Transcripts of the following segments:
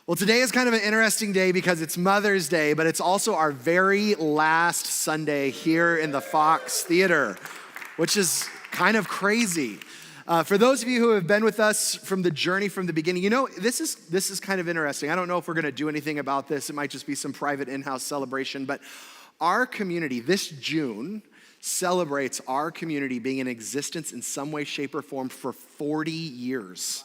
Well, today is kind of an interesting day because it's Mother's Day, but it's also our very last Sunday here in the Fox Theater, which is kind of crazy. For those of you who have been with us from the journey from the beginning, you know, this is kind of interesting. I don't know if we're going to do anything about this. It might just be some private in-house celebration, but our community this June celebrates our community being in existence in some way, shape, or form for 40 years.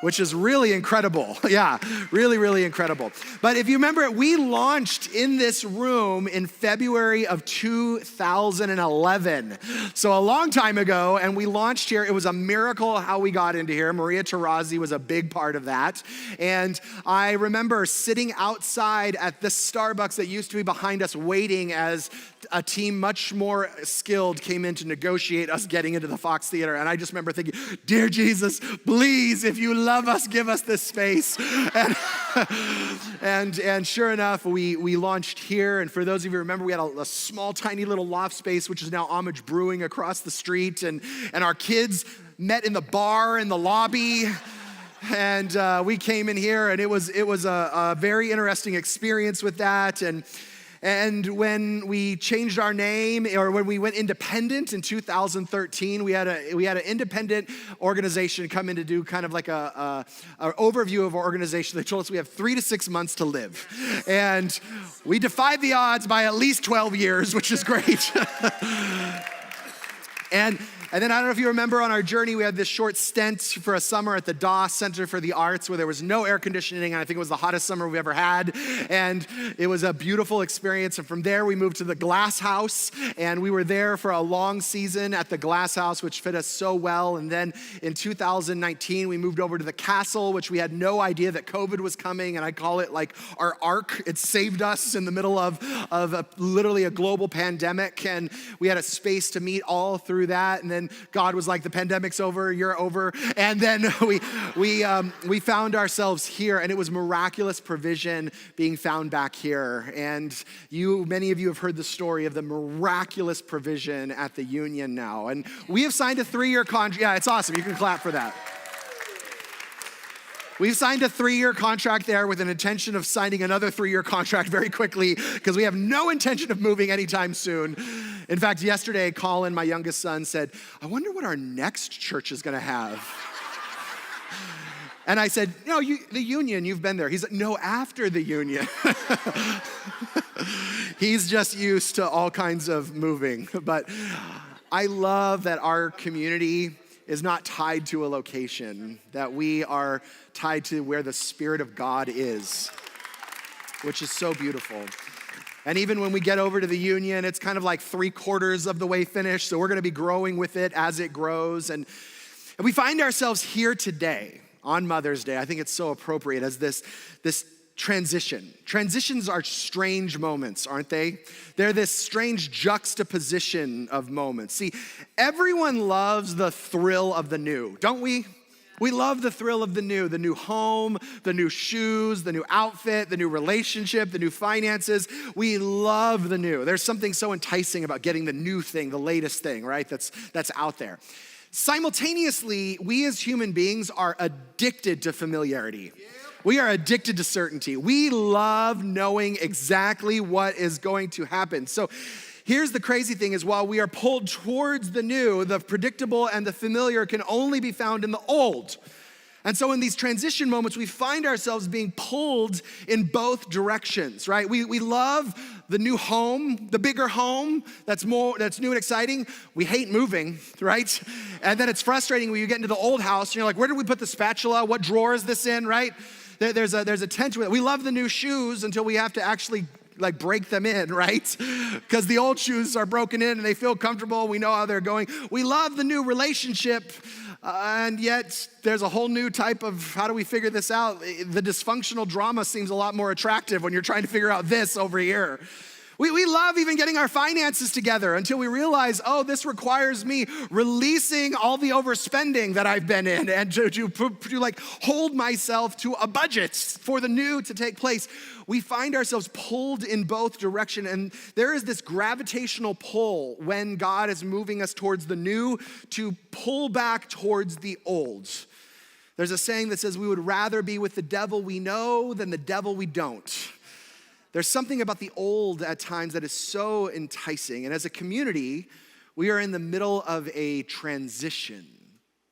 Which is really incredible. Yeah, really, really incredible. But if you remember, we launched in this room in February of 2011. So a long time ago, and we launched here. It was a miracle how we got into here. Maria Tarazzi was a big part of that. And I remember sitting outside at the Starbucks that used to be behind us waiting as a team much more skilled came in to negotiate us getting into the Fox Theater. And I just remember thinking, dear Jesus, please, if you love us, give us this space. And sure enough, we launched here. And for those of you who remember, we had a small, tiny little loft space, which is now Homage Brewing across the street. And our kids met in the bar in the lobby. And we came in here, and it was a very interesting experience with that. And when we changed our name, or when we went independent in 2013, we had an independent organization come in to do kind of like an overview of our organization. They told us we have 3 to 6 months to live. And we defied the odds by at least 12 years, which is great. And then I don't know if you remember on our journey, we had this short stint for a summer at the Doss Center for the Arts where there was no air conditioning, and I think it was the hottest summer we've ever had. And it was a beautiful experience. And from there, we moved to the Glass House, and we were there for a long season at the Glass House, which fit us so well. And then in 2019, we moved over to the Castle, which we had no idea that COVID was coming, and I call it like our ark. It saved us in the middle of literally a global pandemic, and we had a space to meet all through that. And then God was like, the pandemic's over, you're over. And then we found ourselves here, and it was miraculous provision being found back here. And many of you have heard the story of the miraculous provision at the Union now. And we have signed a 3-year contract. Yeah, it's awesome. You can clap for that. We've signed a 3-year contract there with an intention of signing another 3-year contract very quickly because we have no intention of moving anytime soon. In fact, yesterday, Colin, my youngest son, said, I wonder what our next church is going to have. And I said, no, the Union, you've been there. He's like, no, after the Union. He's just used to all kinds of moving. But I love that our community is not tied to a location, that we are tied to where the Spirit of God is, which is so beautiful. And even when we get over to the Union, it's kind of like 3/4 of the way finished, so we're gonna be growing with it as it grows. And we find ourselves here today on Mother's Day. I think it's so appropriate as this transition. Transitions are strange moments, aren't they? They're this strange juxtaposition of moments. See, everyone loves the thrill of the new, don't we? We love the thrill of the new home, the new shoes, the new outfit, the new relationship, the new finances. We love the new. There's something so enticing about getting the new thing, the latest thing, right? That's out there. Simultaneously, we as human beings are addicted to familiarity. We are addicted to certainty. We love knowing exactly what is going to happen. So here's the crazy thing is while we are pulled towards the new, the predictable and the familiar can only be found in the old. And so in these transition moments, we find ourselves being pulled in both directions, right? We love the new home, the bigger home that's new and exciting. We hate moving, right? And then it's frustrating when you get into the old house and you're like, where did we put the spatula? What drawer is this in, right? There's a tension with it. We love the new shoes until we have to actually like break them in, right? Because the old shoes are broken in and they feel comfortable. We know how they're going. We love the new relationship, and yet there's a whole new type of how do we figure this out? The dysfunctional drama seems a lot more attractive when you're trying to figure out this over here. We love even getting our finances together until we realize, oh, this requires me releasing all the overspending that I've been in and to like hold myself to a budget for the new to take place. We find ourselves pulled in both directions, and there is this gravitational pull when God is moving us towards the new to pull back towards the old. There's a saying that says we would rather be with the devil we know than the devil we don't. There's something about the old at times that is so enticing. And as a community, we are in the middle of a transition,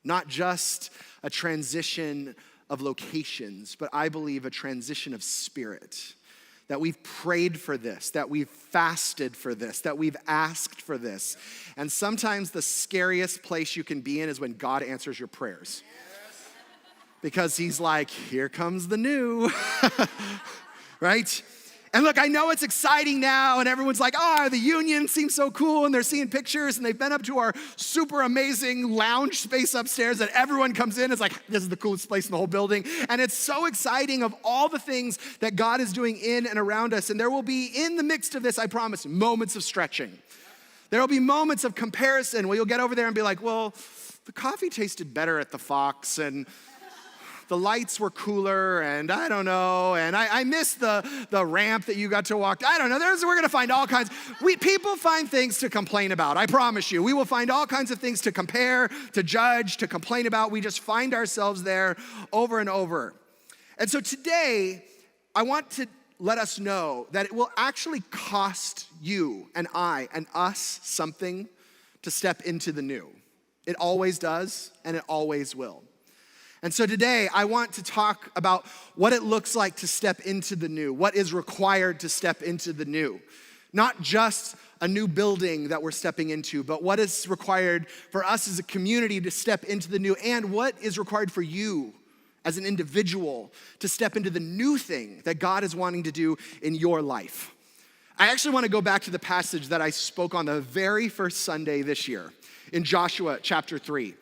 not just a transition of locations, but I believe a transition of spirit. That we've prayed for this, that we've fasted for this, that we've asked for this. And sometimes the scariest place you can be in is when God answers your prayers. Because he's like, here comes the new, right? And look, I know it's exciting now, and everyone's like, the union seems so cool, and they're seeing pictures, and they've been up to our super amazing lounge space upstairs that everyone comes in. It's like, this is the coolest place in the whole building. And it's so exciting of all the things that God is doing in and around us. And there will be, in the midst of this, I promise, moments of stretching. There will be moments of comparison where you'll get over there and be like, well, the coffee tasted better at the Fox, and the lights were cooler, and I don't know, and I missed the ramp that you got to walk. I don't know. We're gonna find all kinds. People find things to complain about, I promise you. We will find all kinds of things to compare, to judge, to complain about. We just find ourselves there over and over. And so today, I want to let us know that it will actually cost you and I and us something to step into the new. It always does, and it always will. And so today, I want to talk about what it looks like to step into the new, what is required to step into the new. Not just a new building that we're stepping into, but what is required for us as a community to step into the new, and what is required for you as an individual to step into the new thing that God is wanting to do in your life. I actually want to go back to the passage that I spoke on the very first Sunday this year in Joshua chapter 3.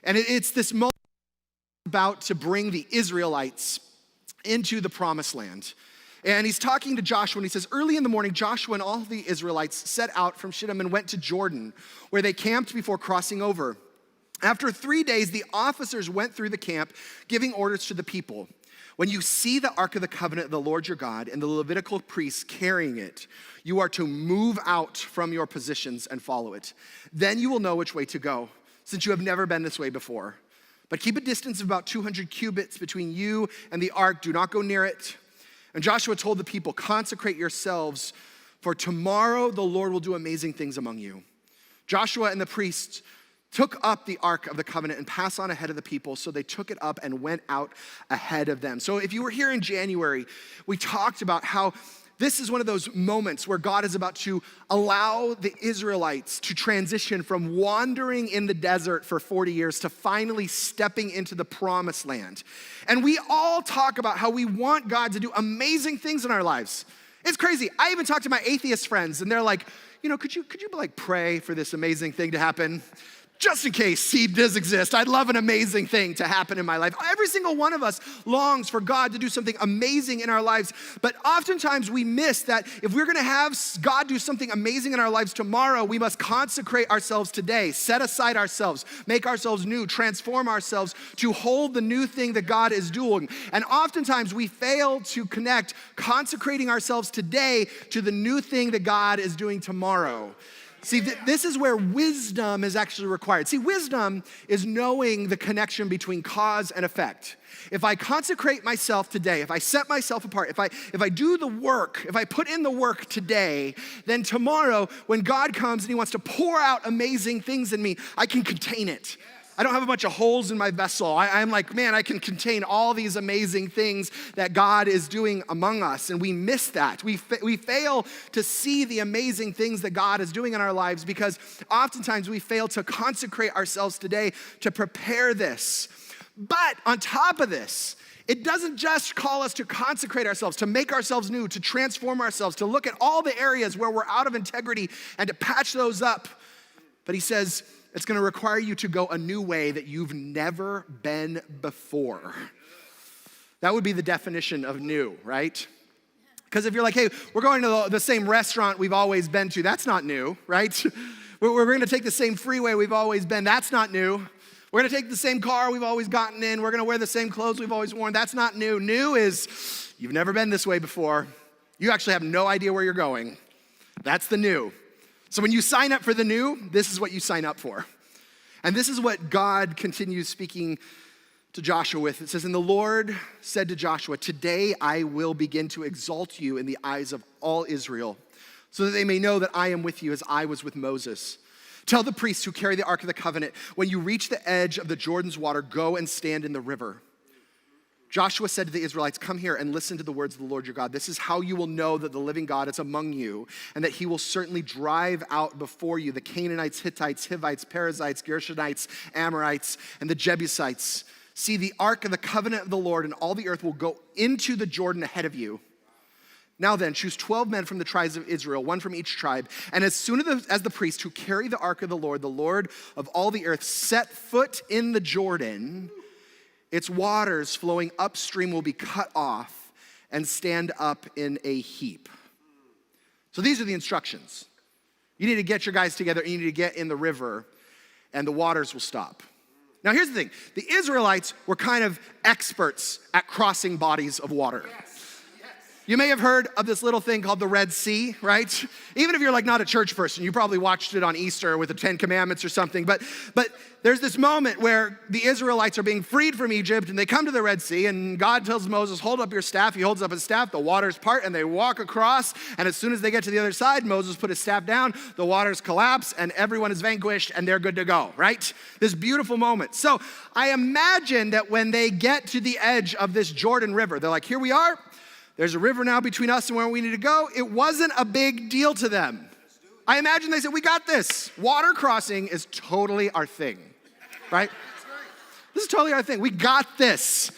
And it's this moment about to bring the Israelites into the promised land. And he's talking to Joshua, and he says, early in the morning, Joshua and all the Israelites set out from Shittim and went to Jordan, where they camped before crossing over. After 3 days, the officers went through the camp, giving orders to the people. When you see the Ark of the Covenant of the Lord your God and the Levitical priests carrying it, you are to move out from your positions and follow it. Then you will know which way to go, since you have never been this way before. But keep a distance of about 200 cubits between you and the ark. Do not go near it. And Joshua told the people, consecrate yourselves, for tomorrow the Lord will do amazing things among you. Joshua and the priests took up the Ark of the Covenant and passed on ahead of the people. So they took it up and went out ahead of them. So if you were here in January, we talked about how this is one of those moments where God is about to allow the Israelites to transition from wandering in the desert for 40 years to finally stepping into the promised land. And we all talk about how we want God to do amazing things in our lives. It's crazy. I even talk to my atheist friends, and they're like, could you like pray for this amazing thing to happen? Just in case seed does exist, I'd love an amazing thing to happen in my life. Every single one of us longs for God to do something amazing in our lives, but oftentimes we miss that if we're gonna have God do something amazing in our lives tomorrow, we must consecrate ourselves today, set aside ourselves, make ourselves new, transform ourselves to hold the new thing that God is doing. And oftentimes we fail to connect consecrating ourselves today to the new thing that God is doing tomorrow. See, this is where wisdom is actually required. See, wisdom is knowing the connection between cause and effect. If I consecrate myself today, if I set myself apart, if I do the work, if I put in the work today, then tomorrow when God comes and he wants to pour out amazing things in me, I can contain it. I don't have a bunch of holes in my vessel. I'm like, man, I can contain all these amazing things that God is doing among us. And we miss that. We fail to see the amazing things that God is doing in our lives because oftentimes we fail to consecrate ourselves today to prepare this. But on top of this, it doesn't just call us to consecrate ourselves, to make ourselves new, to transform ourselves, to look at all the areas where we're out of integrity and to patch those up. But he says, it's gonna require you to go a new way that you've never been before. That would be the definition of new, right? Because if you're like, hey, we're going to the same restaurant we've always been to, that's not new, right? We're gonna take the same freeway we've always been, that's not new. We're gonna take the same car we've always gotten in, we're gonna wear the same clothes we've always worn, that's not new. New is, you've never been this way before. You actually have no idea where you're going. That's the new. So when you sign up for the new, this is what you sign up for. And this is what God continues speaking to Joshua with. It says, and the Lord said to Joshua, today I will begin to exalt you in the eyes of all Israel, so that they may know that I am with you as I was with Moses. Tell the priests who carry the Ark of the Covenant, when you reach the edge of the Jordan's water, go and stand in the river. Joshua said to the Israelites, come here and listen to the words of the Lord your God. This is how you will know that the living God is among you, and that he will certainly drive out before you the Canaanites, Hittites, Hivites, Perizzites, Gershonites, Amorites, and the Jebusites. See, the Ark of the Covenant of the Lord and all the earth will go into the Jordan ahead of you. Now then, choose 12 men from the tribes of Israel, one from each tribe. And as soon as the priests who carry the Ark of the Lord of all the earth, set foot in the Jordan, its waters flowing upstream will be cut off and stand up in a heap. So these are the instructions. You need to get your guys together, and you need to get in the river, and the waters will stop. Now here's the thing. The Israelites were kind of experts at crossing bodies of water. You may have heard of this little thing called the Red Sea, right? Even if you're like not a church person, you probably watched it on Easter with the 10 Commandments or something. But there's this moment where the Israelites are being freed from Egypt, and they come to the Red Sea, and God tells Moses, hold up your staff. He holds up his staff, the waters part, and they walk across. And as soon as they get to the other side, Moses put his staff down, the waters collapse, and everyone is vanquished, and they're good to go, right? This beautiful moment. So I imagine that when they get to the edge of this Jordan River, they're like, here we are. There's a river now between us and where we need to go. It wasn't a big deal to them. I imagine they said, we got this. Water crossing is totally our thing, right? This is totally our thing. We got this.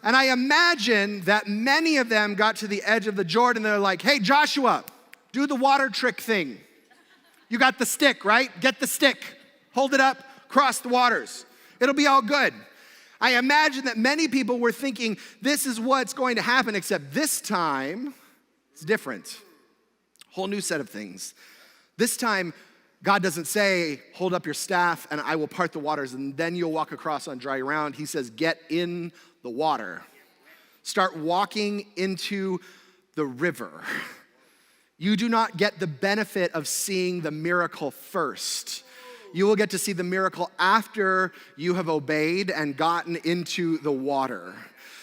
And I imagine that many of them got to the edge of the Jordan. They're like, hey, Joshua, do the water trick thing. You got the stick, right? Get the stick. Hold it up. Cross the waters. It'll be all good. I imagine that many people were thinking, this is what's going to happen, except this time, it's different. Whole new set of things. This time, God doesn't say, hold up your staff and I will part the waters and then you'll walk across on dry ground. He says, get in the water. Start walking into the river. You do not get the benefit of seeing the miracle first. You will get to see the miracle after you have obeyed and gotten into the water.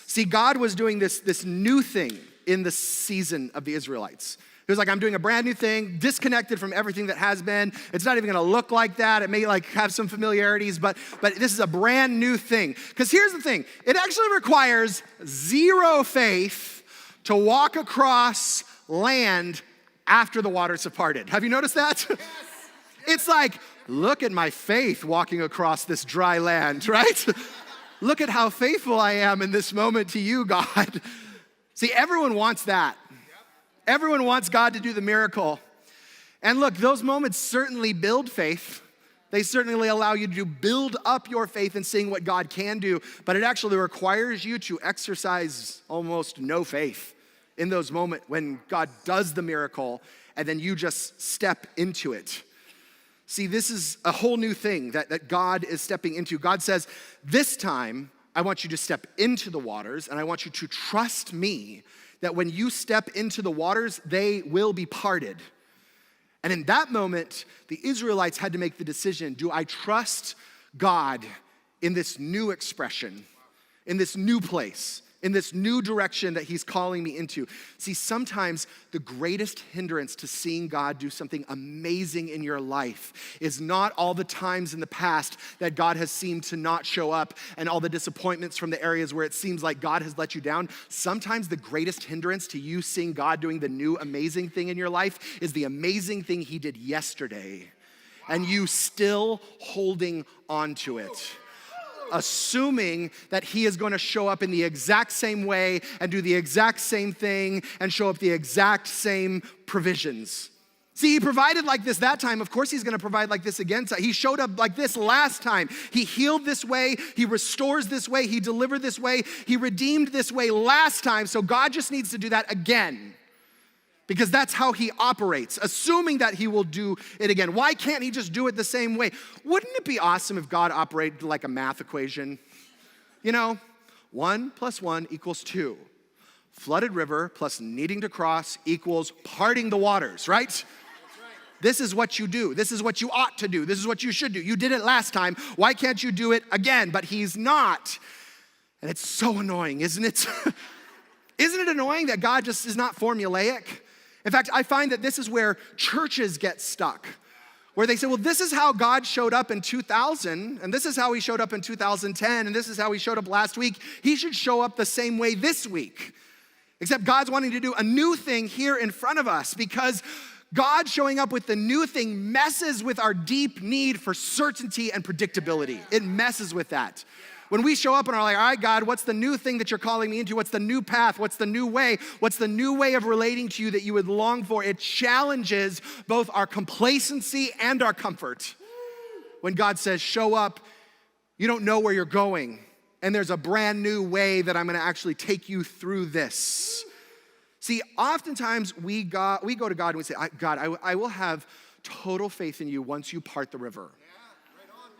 See, God was doing this new thing in the season of the Israelites. He was like, I'm doing a brand new thing, disconnected from everything that has been. It's not even gonna look like that. It may like have some familiarities, but this is a brand new thing. Because here's the thing, it actually requires zero faith to walk across land after the waters have parted. Have you noticed that? Yes. It's like, look at my faith walking across this dry land, right? Look at how faithful I am in this moment to you, God. See, everyone wants that. Everyone wants God to do the miracle. And look, those moments certainly build faith. They certainly allow you to build up your faith in seeing what God can do, but it actually requires you to exercise almost no faith in those moments when God does the miracle and then you just step into it. See, this is a whole new thing that God is stepping into. God says, this time, I want you to step into the waters, and I want you to trust me that when you step into the waters, they will be parted. And in that moment, the Israelites had to make the decision, do I trust God in this new expression, in this new place, in this new direction that he's calling me into? See, sometimes the greatest hindrance to seeing God do something amazing in your life is not all the times in the past that God has seemed to not show up and all the disappointments from the areas where it seems like God has let you down. Sometimes the greatest hindrance to you seeing God doing the new amazing thing in your life is the amazing thing he did yesterday, and you still holding on to it, assuming that he is going to show up in the exact same way and do the exact same thing and show up the exact same provisions. See, he provided like this that time. Of course he's going to provide like this again. He showed up like this last time. He healed this way. He restores this way. He delivered this way. He redeemed this way last time. So God just needs to do that again, because that's how he operates, assuming that he will do it again. Why can't he just do it the same way? Wouldn't it be awesome if God operated like a math equation? You know, 1 + 1 = 2. Flooded river plus needing to cross equals parting the waters, right? That's right. This is what you do. This is what you ought to do. This is what you should do. You did it last time. Why can't you do it again? But he's not. And it's so annoying, isn't it? Isn't it annoying that God just is not formulaic? In fact, I find that this is where churches get stuck, where they say, well, this is how God showed up in 2000, and this is how he showed up in 2010, and this is how he showed up last week. He should show up the same way this week. Except God's wanting to do a new thing here in front of us, because God showing up with the new thing messes with our deep need for certainty and predictability. It messes with that. When we show up and are like, all right, God, what's the new thing that you're calling me into? What's the new path? What's the new way? What's the new way of relating to you that you would long for? It challenges both our complacency and our comfort. When God says, show up, you don't know where you're going, and there's a brand new way that I'm gonna actually take you through this. See, oftentimes we go to God and we say, God, I will have total faith in you once you part the river,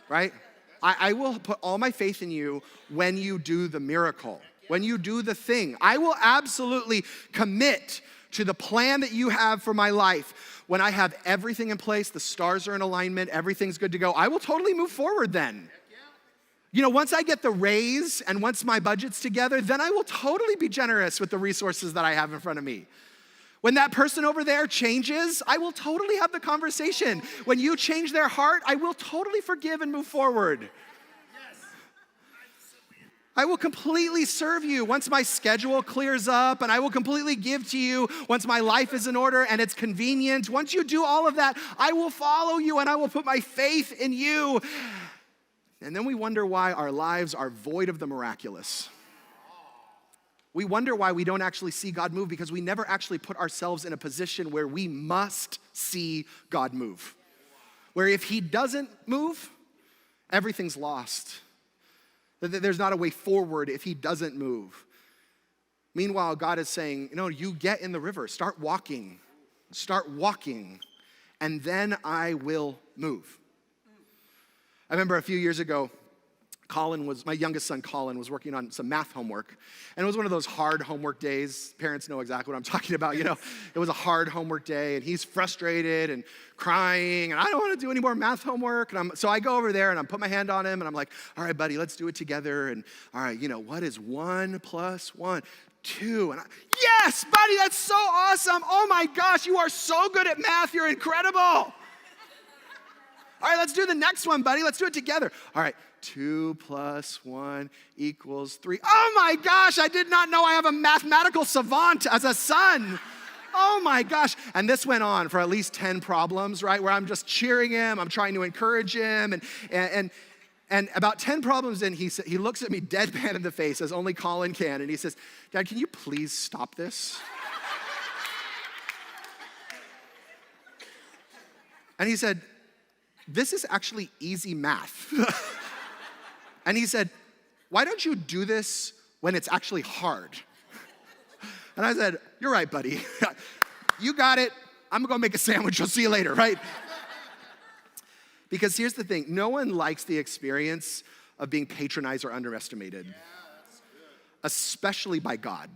right? I will put all my faith in you when you do the miracle, when you do the thing. I will absolutely commit to the plan that you have for my life. When I have everything in place, the stars are in alignment, everything's good to go, I will totally move forward then. You know, once I get the raise and once my budget's together, then I will totally be generous with the resources that I have in front of me. When that person over there changes, I will totally have the conversation. When you change their heart, I will totally forgive and move forward. I will completely serve you once my schedule clears up, and I will completely give to you once my life is in order and it's convenient. Once you do all of that, I will follow you and I will put my faith in you. And then we wonder why our lives are void of the miraculous. We wonder why we don't actually see God move, because we never actually put ourselves in a position where we must see God move. Where if he doesn't move, everything's lost. There's not a way forward if he doesn't move. Meanwhile, God is saying, no, you get in the river, start walking, and then I will move. I remember a few years ago, my youngest son, Colin, was working on some math homework. And it was one of those hard homework days. Parents know exactly what I'm talking about, you know. It was a hard homework day, and he's frustrated and crying, and I don't want to do any more math homework. So I go over there, and I put my hand on him, and I'm like, all right, buddy, let's do it together. And all right, you know, what is 1 + 1? 2. And yes, buddy, that's so awesome. Oh my gosh, you are so good at math. You're incredible. All right, let's do the next one, buddy. Let's do it together. All right, 2 + 1 = 3. Oh my gosh, I did not know I have a mathematical savant as a son. Oh my gosh. And this went on for at least 10 problems, right? Where I'm just cheering him, I'm trying to encourage him. And about 10 problems in, he looks at me deadpan in the face, as only Colin can, and he says, Dad, can you please stop this? And he said, this is actually easy math. And he said, why don't you do this when it's actually hard? And I said, you're right, buddy. You got it. I'm gonna go make a sandwich. I'll see you later, right? Because here's the thing. No one likes the experience of being patronized or underestimated, especially by God.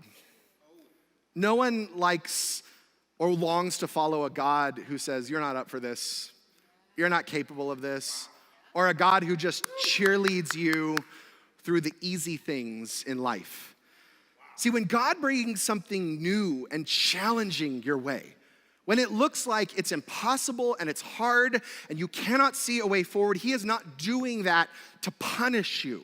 No one likes or longs to follow a God who says, you're not up for this. You're not capable of this. Or a God who just cheerleads you through the easy things in life. See, when God brings something new and challenging your way, when it looks like it's impossible and it's hard and you cannot see a way forward, he is not doing that to punish you.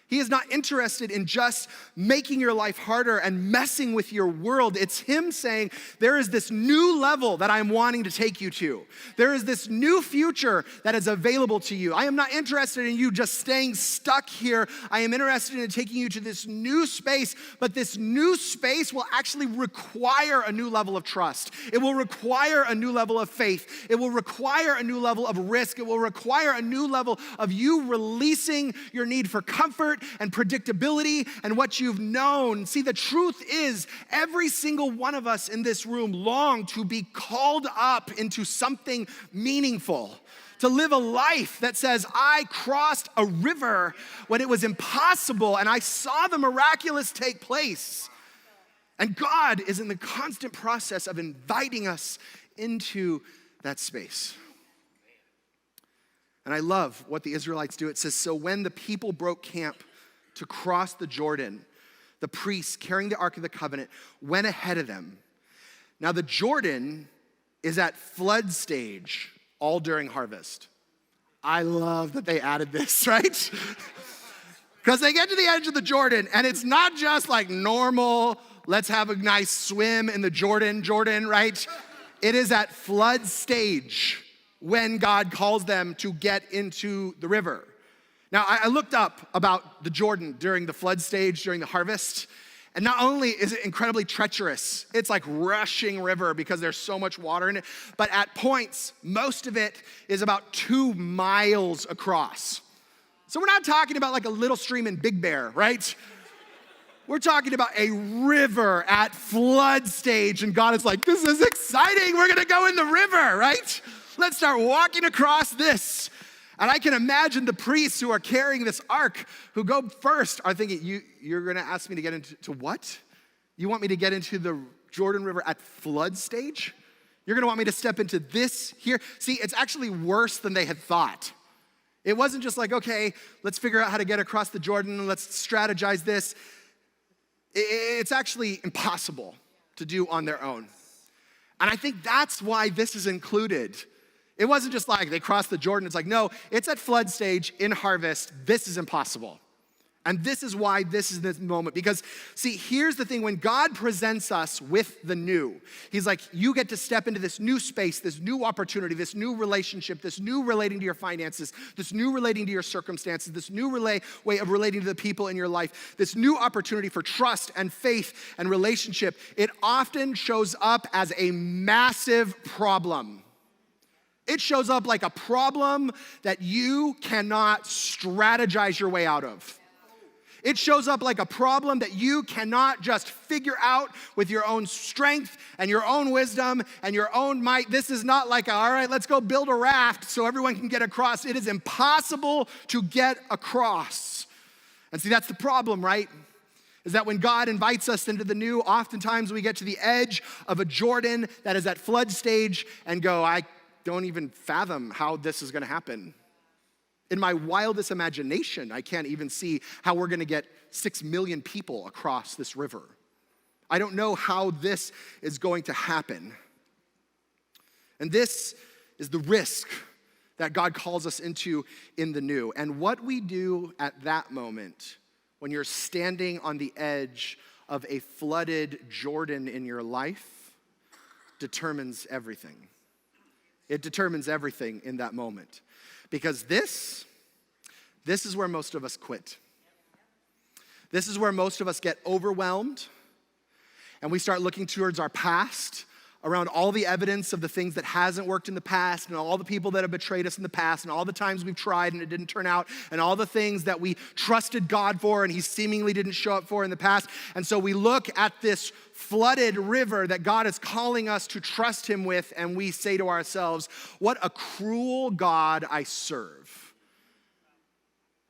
He is not interested in just making your life harder and messing with your world. It's him saying, there is this new level that I'm wanting to take you to. There is this new future that is available to you. I am not interested in you just staying stuck here. I am interested in taking you to this new space, but this new space will actually require a new level of trust. It will require a new level of faith. It will require a new level of risk. It will require a new level of you releasing your need for comfort and predictability and what you've known. See, the truth is, every single one of us in this room long to be called up into something meaningful, to live a life that says, I crossed a river when it was impossible and I saw the miraculous take place. And God is in the constant process of inviting us into that space. And I love what the Israelites do. It says, so when the people broke camp to cross the Jordan, the priests carrying the Ark of the Covenant went ahead of them. Now the Jordan is at flood stage all during harvest. I love that they added this, right? Because they get to the edge of the Jordan, and it's not just like normal, let's have a nice swim in the Jordan, right? It is at flood stage when God calls them to get into the river. Now, I looked up about the Jordan during the flood stage, during the harvest, and not only is it incredibly treacherous, it's like rushing river because there's so much water in it, but at points, most of it is about 2 miles across. So we're not talking about like a little stream in Big Bear, right? We're talking about a river at flood stage, and God is like, this is exciting, we're gonna go in the river, right? Let's start walking across this. And I can imagine the priests who are carrying this ark, who go first, are thinking, you're gonna ask me to get into what? You want me to get into the Jordan River at flood stage? You're gonna want me to step into this here? See, it's actually worse than they had thought. It wasn't just like, okay, let's figure out how to get across the Jordan, let's strategize this. It's actually impossible to do on their own. And I think that's why this is included. It wasn't just like they crossed the Jordan. It's like, no, it's at flood stage in harvest. This is impossible. And this is why this is the moment. Because, see, here's the thing. When God presents us with the new, he's like, you get to step into this new space, this new opportunity, this new relationship, this new relating to your finances, this new relating to your circumstances, this new way of relating to the people in your life, this new opportunity for trust and faith and relationship. It often shows up as a massive problem. It shows up like a problem that you cannot strategize your way out of. It shows up like a problem that you cannot just figure out with your own strength and your own wisdom and your own might. This is not like, all right, let's go build a raft so everyone can get across. It is impossible to get across. And see, that's the problem, right? Is that when God invites us into the new, oftentimes we get to the edge of a Jordan that is at flood stage and go, I don't even fathom how this is gonna happen. In my wildest imagination, I can't even see how we're gonna get 6 million people across this river. I don't know how this is going to happen. And this is the risk that God calls us into in the new. And what we do at that moment, when you're standing on the edge of a flooded Jordan in your life, determines everything. It determines everything in that moment. Because this is where most of us quit. This is where most of us get overwhelmed and we start looking towards our past, around all the evidence of the things that hasn't worked in the past and all the people that have betrayed us in the past and all the times we've tried and it didn't turn out and all the things that we trusted God for and he seemingly didn't show up for in the past. And so we look at this flooded river that God is calling us to trust him with, and we say to ourselves, what a cruel God I serve.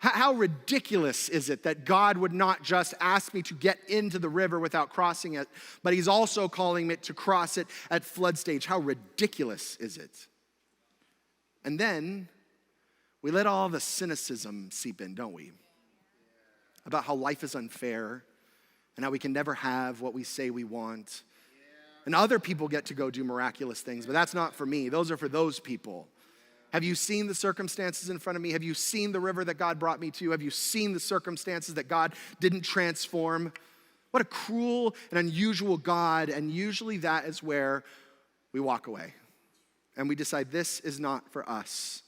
How ridiculous is it that God would not just ask me to get into the river without crossing it, but he's also calling me to cross it at flood stage. How ridiculous is it? And then we let all the cynicism seep in, don't we? About how life is unfair and how we can never have what we say we want. And other people get to go do miraculous things, but that's not for me. Those are for those people. Have you seen the circumstances in front of me? Have you seen the river that God brought me to? Have you seen the circumstances that God didn't transform? What a cruel and unusual God. And usually that is where we walk away. And we decide this is not for us.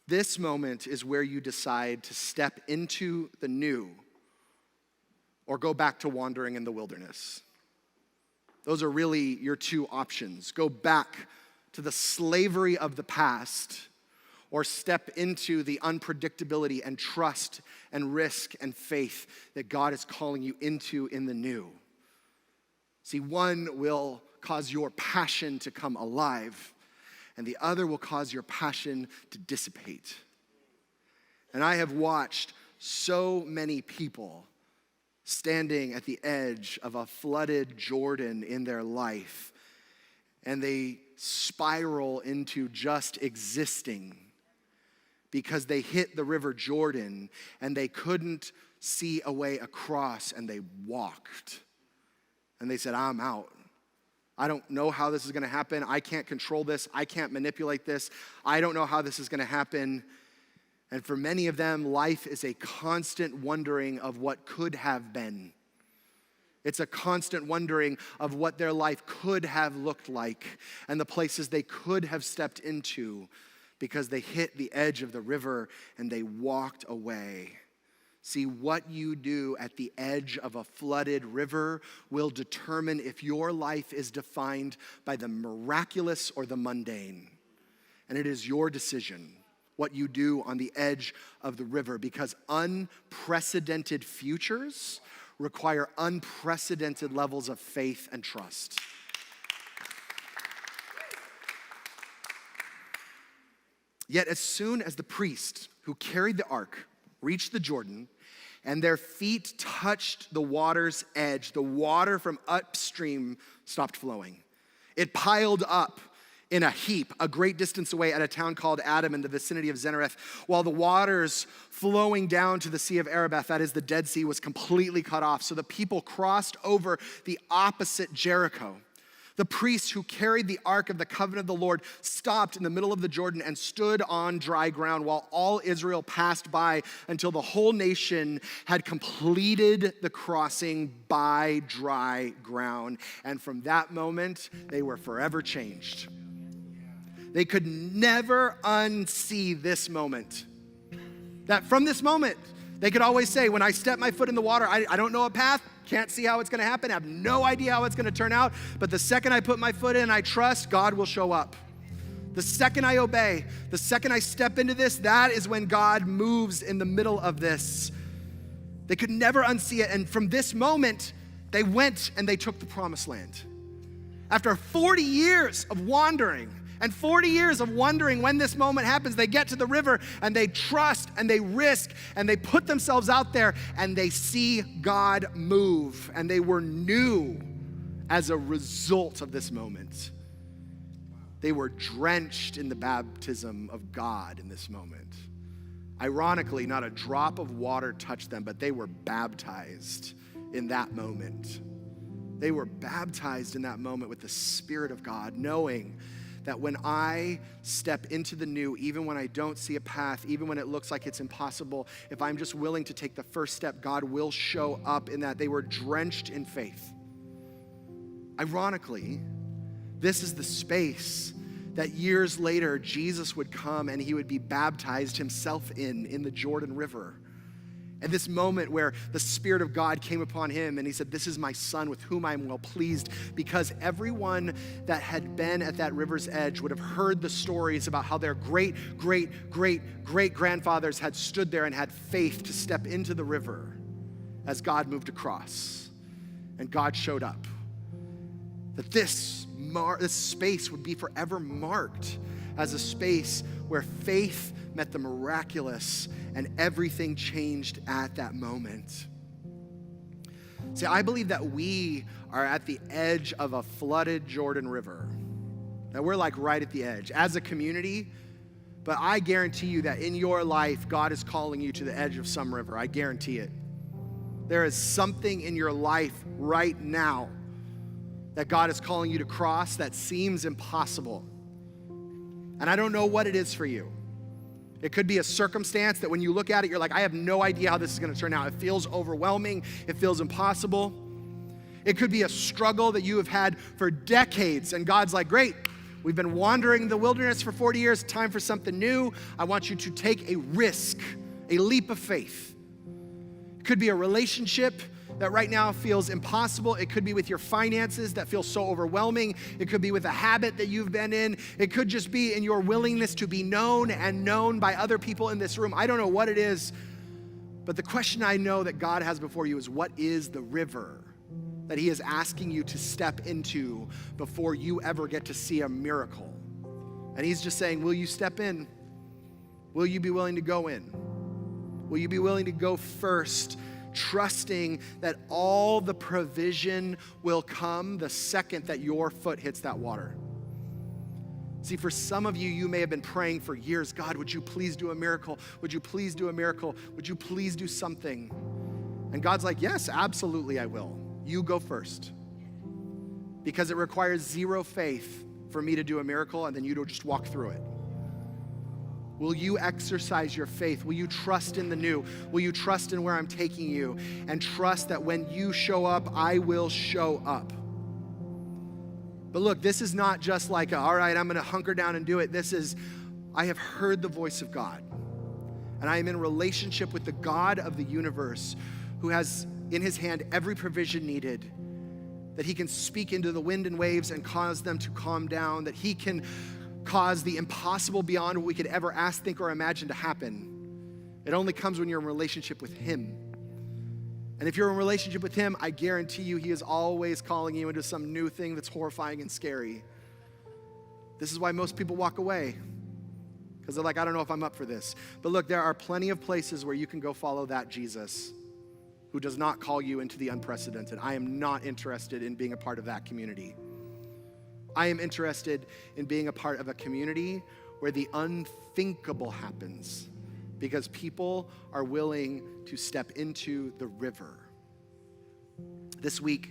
This moment is where you decide to step into the new or go back to wandering in the wilderness. Those are really your two options. Go back to the slavery of the past, or step into the unpredictability and trust and risk and faith that God is calling you into in the new. See, one will cause your passion to come alive, and the other will cause your passion to dissipate. And I have watched so many people standing at the edge of a flooded Jordan in their life, and they spiral into just existing because they hit the river Jordan and they couldn't see a way across, and they walked. And they said, I'm out. I don't know how this is going to happen. I can't control this. I can't manipulate this. I don't know how this is going to happen. And for many of them, life is a constant wondering of what could have been. It's a constant wondering of what their life could have looked like and the places they could have stepped into because they hit the edge of the river and they walked away. See, what you do at the edge of a flooded river will determine if your life is defined by the miraculous or the mundane. And it is your decision what you do on the edge of the river, because unprecedented futures require unprecedented levels of faith and trust. Yet as soon as the priest who carried the ark reached the Jordan, and their feet touched the water's edge, the water from upstream stopped flowing. It piled up in a heap a great distance away at a town called Adam in the vicinity of Zenareth, while the waters flowing down to the Sea of Arabah, that is the Dead Sea, was completely cut off. So the people crossed over the opposite Jericho. The priests who carried the ark of the covenant of the Lord stopped in the middle of the Jordan and stood on dry ground while all Israel passed by until the whole nation had completed the crossing by dry ground. And from that moment, they were forever changed. They could never unsee this moment. That from this moment, they could always say, when I step my foot in the water, I don't know a path, can't see how it's gonna happen, have no idea how it's gonna turn out, but the second I put my foot in, I trust God will show up. The second I obey, the second I step into this, that is when God moves in the middle of this. They could never unsee it, and from this moment, they went and they took the promised land. After 40 years of wandering, and 40 years of wondering when this moment happens, they get to the river and they trust and they risk and they put themselves out there and they see God move. And they were new as a result of this moment. They were drenched in the baptism of God in this moment. Ironically, not a drop of water touched them, but they were baptized in that moment. They were baptized in that moment with the Spirit of God, knowing that when I step into the new, even when I don't see a path, even when it looks like it's impossible, if I'm just willing to take the first step, God will show up in that. They were drenched in faith. Ironically, this is the space that years later Jesus would come and he would be baptized himself in the Jordan River. And this moment where the Spirit of God came upon him and he said, this is my son with whom I am well pleased, because everyone that had been at that river's edge would have heard the stories about how their great grandfathers had stood there and had faith to step into the river as God moved across and God showed up. That this space would be forever marked as a space where faith met the miraculous and everything changed at that moment. See, I believe that we are at the edge of a flooded Jordan River. That we're like right at the edge as a community, but I guarantee you that in your life, God is calling you to the edge of some river. I guarantee it. There is something in your life right now that God is calling you to cross that seems impossible. And I don't know what it is for you. It could be a circumstance that when you look at it, you're like, I have no idea how this is gonna turn out. It feels overwhelming. It feels impossible. It could be a struggle that you have had for decades, and God's like, great, we've been wandering the wilderness for 40 years, time for something new. I want you to take a risk, a leap of faith. It could be a relationship that right now feels impossible. It could be with your finances that feel so overwhelming. It could be with a habit that you've been in. It could just be in your willingness to be known and known by other people in this room. I don't know what it is, but the question I know that God has before you is, what is the river that he is asking you to step into before you ever get to see a miracle? And he's just saying, will you step in? Will you be willing to go in? Will you be willing to go first, trusting that all the provision will come the second that your foot hits that water? See, for some of you, you may have been praying for years, God, would you please do a miracle? Would you please do a miracle? Would you please do something? And God's like, yes, absolutely I will. You go first. Because it requires zero faith for me to do a miracle and then you to just walk through it. Will you exercise your faith? Will you trust in the new? Will you trust in where I'm taking you? And trust that when you show up, I will show up. But look, this is not just like, all right, I'm gonna hunker down and do it. This is, I have heard the voice of God. And I am in relationship with the God of the universe who has in his hand every provision needed, that he can speak into the wind and waves and cause them to calm down, that he can cause the impossible beyond what we could ever ask, think, or imagine to happen. It only comes when you're in relationship with him. And if you're in relationship with him, I guarantee you he is always calling you into some new thing that's horrifying and scary. This is why most people walk away, because they're like, I don't know if I'm up for this. But look, there are plenty of places where you can go follow that Jesus who does not call you into the unprecedented. I am not interested in being a part of that community. I am interested in being a part of a community where the unthinkable happens because people are willing to step into the river. This week,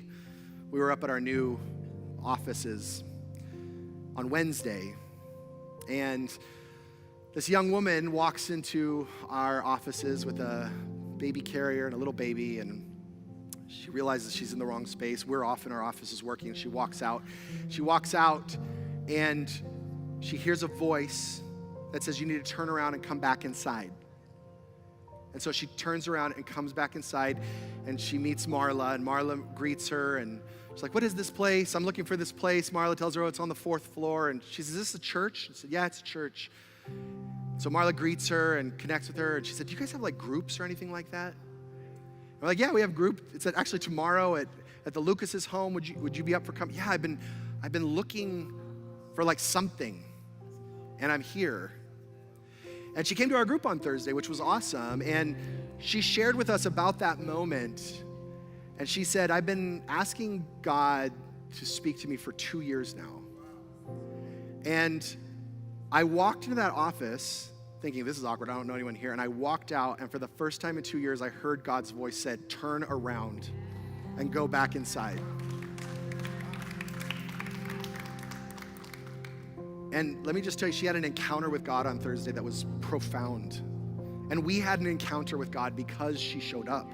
we were up at our new offices on Wednesday, and this young woman walks into our offices with a baby carrier and a little baby, and she realizes she's in the wrong space. We're off in our offices working. She walks out. And she hears a voice that says, you need to turn around and come back inside. And so she turns around and comes back inside, and she meets Marla, and Marla greets her, and she's like, what is this place? I'm looking for this place. Marla tells her, oh, it's on the 4th floor. And she says, is this a church? She said, yeah, it's a church. So Marla greets her and connects with her, and she said, do you guys have like groups or anything like that? We're like, yeah, we have group. It's actually tomorrow at the Lucas's home. Would you be up for coming? Yeah, I've been looking for like something, and I'm here. And she came to our group on Thursday, which was awesome. And she shared with us about that moment. And she said, I've been asking God to speak to me for 2 years now. And I walked into that office thinking, this is awkward, I don't know anyone here. And I walked out, and for the first time in 2 years, I heard God's voice said, turn around and go back inside. And let me just tell you, she had an encounter with God on Thursday that was profound. And we had an encounter with God because she showed up.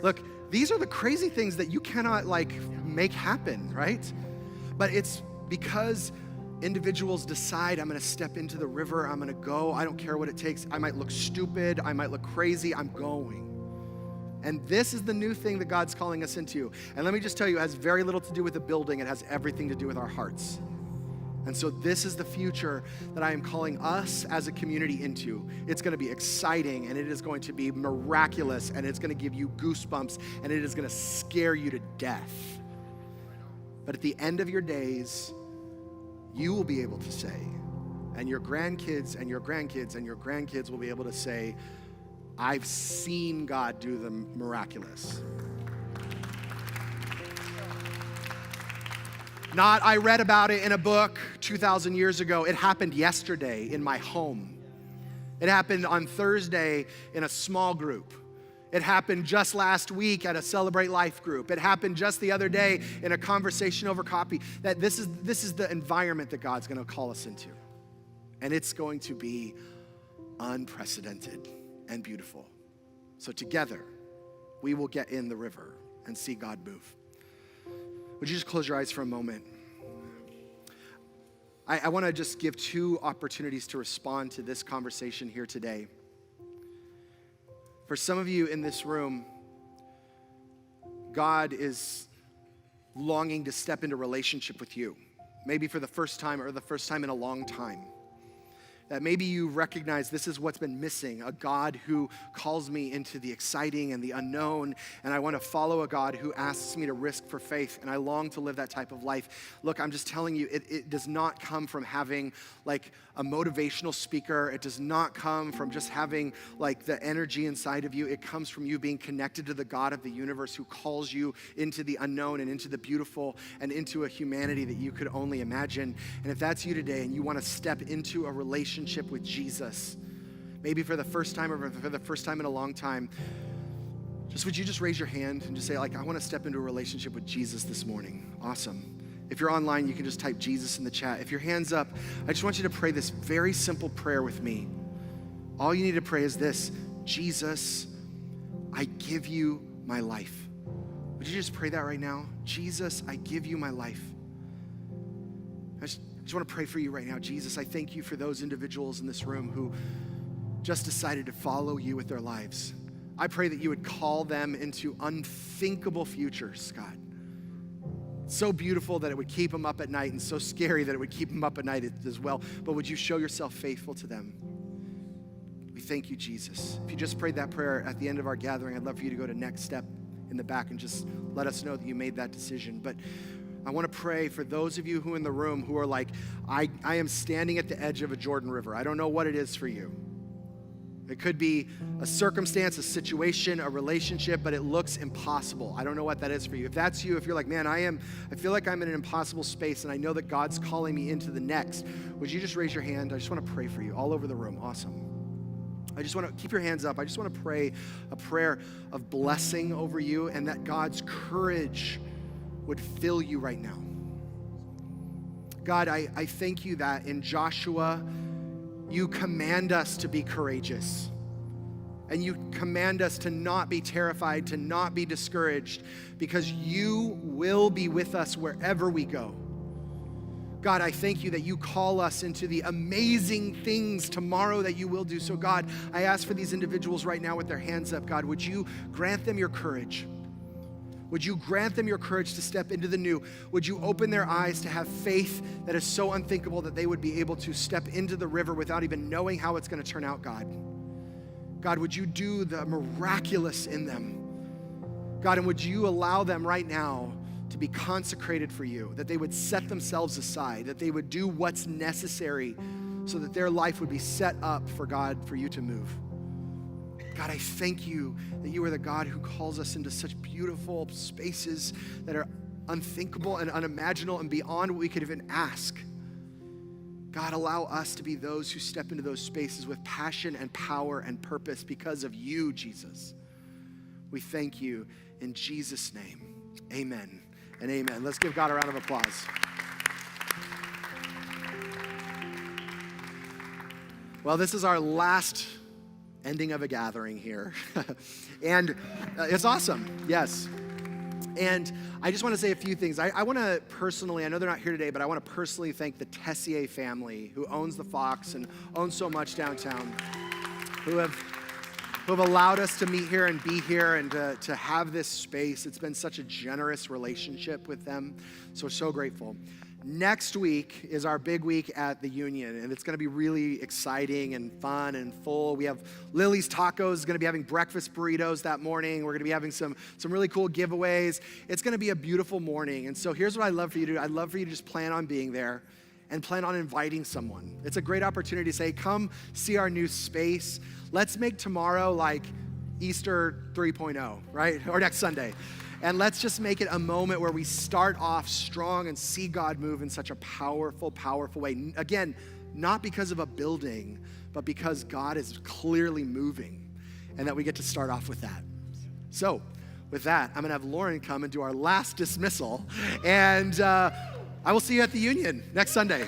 Look, these are the crazy things that you cannot like make happen, right? But it's because individuals decide, I'm gonna step into the river, I'm gonna go, I don't care what it takes. I might look stupid, I might look crazy, I'm going. And this is the new thing that God's calling us into. And let me just tell you, it has very little to do with the building, it has everything to do with our hearts. And so this is the future that I am calling us as a community into. It's gonna be exciting, and it is going to be miraculous, and it's gonna give you goosebumps, and it is gonna scare you to death. But at the end of your days, you will be able to say, and your grandkids and your grandkids and your grandkids will be able to say, I've seen God do the miraculous. Not, I read about it in a book 2,000 years ago. It happened yesterday in my home. It happened on Thursday in a small group. It happened just last week at a Celebrate Life group. It happened just the other day in a conversation over coffee. That this is the environment that God's gonna call us into. And it's going to be unprecedented and beautiful. So together, we will get in the river and see God move. Would you just close your eyes for a moment? I wanna just give 2 opportunities to respond to this conversation here today. For some of you in this room, God is longing to step into relationship with you, maybe for the first time or the first time in a long time. That maybe you recognize this is what's been missing, a God who calls me into the exciting and the unknown, and I want to follow a God who asks me to risk for faith, and I long to live that type of life. Look, I'm just telling you, it does not come from having like a motivational speaker. It does not come from just having like the energy inside of you. It comes from you being connected to the God of the universe who calls you into the unknown and into the beautiful and into a humanity that you could only imagine. And if that's you today and you want to step into a relationship with Jesus, maybe for the first time or for the first time in a long time, would you just raise your hand and just say, like, I want to step into a relationship with Jesus this morning? Awesome. If you're online, you can just type Jesus in the chat. If your hand's up, I just want you to pray this very simple prayer with me. All you need to pray is this: Jesus, I give you my life. Would you just pray that right now? Jesus, I give you my life. I just want to pray for you right now. Jesus, I thank you for those individuals in this room who just decided to follow you with their lives. I pray that you would call them into unthinkable futures, God. So beautiful that it would keep them up at night, and so scary that it would keep them up at night as well. But would you show yourself faithful to them? We thank you, Jesus. If you just prayed that prayer at the end of our gathering, I'd love for you to go to next step in the back and just let us know that you made that decision. But I want to pray for those of you who in the room who are like, I am standing at the edge of a Jordan River. I don't know what it is for you. It could be a circumstance, a situation, a relationship, but it looks impossible. I don't know what that is for you. If that's you, if you're like, man, I feel like I'm in an impossible space and I know that God's calling me into the next, would you just raise your hand? I just want to pray for you all over the room. Awesome. I just want to keep your hands up. I just want to pray a prayer of blessing over you, and that God's courage would fill you right now. God, I thank you that in Joshua, you command us to be courageous. And you command us to not be terrified, to not be discouraged, because you will be with us wherever we go. God, I thank you that you call us into the amazing things tomorrow that you will do. So God, I ask for these individuals right now with their hands up. God, would you grant them your courage? Would you grant them your courage to step into the new? Would you open their eyes to have faith that is so unthinkable that they would be able to step into the river without even knowing how it's going to turn out, God? God, would you do the miraculous in them? God, and would you allow them right now to be consecrated for you, that they would set themselves aside, that they would do what's necessary so that their life would be set up for God, for you to move. God, I thank you that you are the God who calls us into such beautiful spaces that are unthinkable and unimaginable and beyond what we could even ask. God, allow us to be those who step into those spaces with passion and power and purpose because of you, Jesus. We thank you in Jesus' name. Amen and amen. Let's give God a round of applause. Well, this is our last ending of a gathering here. And it's awesome, yes. And I just want to say a few things. I want to personally, I know they're not here today, but I want to personally thank the Tessier family who owns the Fox and owns so much downtown, who have allowed us to meet here and be here and to have this space. It's been such a generous relationship with them. So grateful. Next week is our big week at the Union, and it's going to be really exciting and fun and full. We have Lily's Tacos, going to be having breakfast burritos that morning. We're going to be having some really cool giveaways. It's going to be a beautiful morning, and so here's what I'd love for you to do. I'd love for you to just plan on being there and plan on inviting someone. It's a great opportunity to say, come see our new space. Let's make tomorrow like Easter 3.0, right? Or next Sunday. And let's just make it a moment where we start off strong and see God move in such a powerful, powerful way. Again, not because of a building, but because God is clearly moving, and that we get to start off with that. So with that, I'm gonna have Lauren come and do our last dismissal, and I will see you at the Union next Sunday.